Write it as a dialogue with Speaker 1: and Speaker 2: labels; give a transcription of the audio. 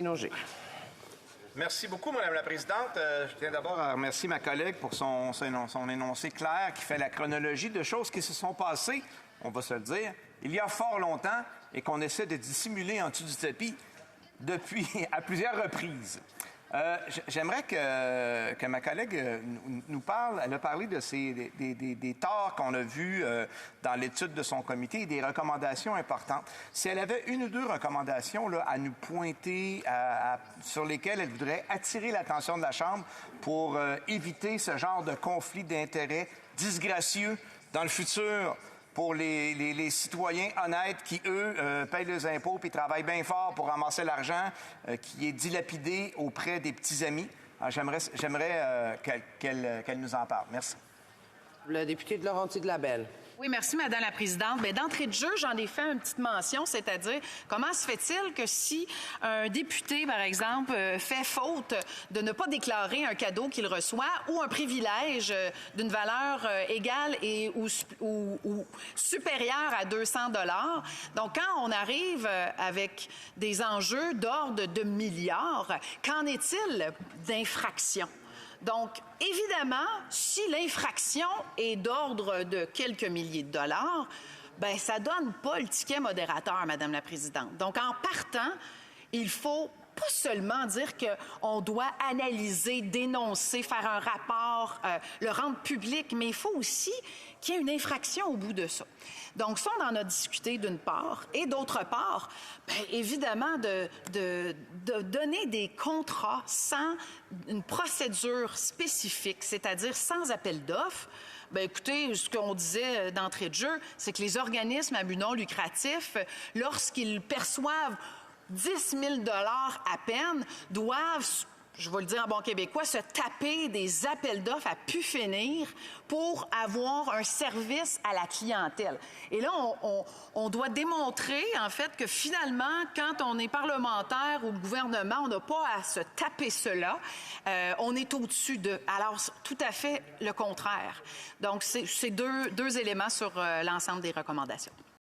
Speaker 1: Inongé.
Speaker 2: Merci beaucoup, Mme la Présidente. Je tiens d'abord à remercier ma collègue pour son énoncé clair qui fait la chronologie de choses qui se sont passées, on va se le dire, il y a fort longtemps et qu'on essaie de dissimuler en dessous du tapis depuis à plusieurs reprises. J'aimerais que ma collègue nous parle. Elle a parlé de des torts qu'on a vus dans l'étude de son comité et des recommandations importantes. Si elle avait une ou deux recommandations là, à nous pointer sur lesquelles elle voudrait attirer l'attention de la Chambre pour éviter ce genre de conflit d'intérêts disgracieux dans le futur pour les citoyens honnêtes qui, eux, payent leurs impôts puis travaillent bien fort pour ramasser l'argent qui est dilapidé auprès des petits amis. J'aimerais qu'elle nous en parle. Merci.
Speaker 1: Le député de Laurentides-Labelle.
Speaker 3: Oui, merci, Madame la Présidente. Bien, d'entrée de jeu, j'en ai fait une petite mention, c'est-à-dire comment se fait-il que si un député, par exemple, fait faute de ne pas déclarer un cadeau qu'il reçoit ou un privilège d'une valeur égale et ou supérieure à 200 $, donc quand on arrive avec des enjeux d'ordre de milliards, qu'en est-il d'infraction? Donc, évidemment, si l'infraction est d'ordre de quelques milliers de dollars, bien, ça donne pas le ticket modérateur, Madame la Présidente. Donc, en partant, il faut pas seulement dire qu'on doit analyser, dénoncer, faire un rapport, le rendre public, mais il faut aussi qu'il y ait une infraction au bout de ça. Donc, ça, on en a discuté d'une part. Et d'autre part, bien, évidemment, de donner des contrats sans une procédure spécifique, c'est-à-dire sans appel d'offres. Bien, écoutez, ce qu'on disait d'entrée de jeu, c'est que les organismes à but non lucratif, lorsqu'ils perçoivent 10 000 $ à peine, doivent, je vais le dire en bon québécois, se taper des appels d'offres à pu finir pour avoir un service à la clientèle. Et là, on doit démontrer, en fait, que finalement, quand on est parlementaire ou gouvernement, on n'a pas à se taper cela. On est au-dessus d'eux. Alors, tout à fait le contraire. Donc, c'est deux éléments sur l'ensemble des recommandations.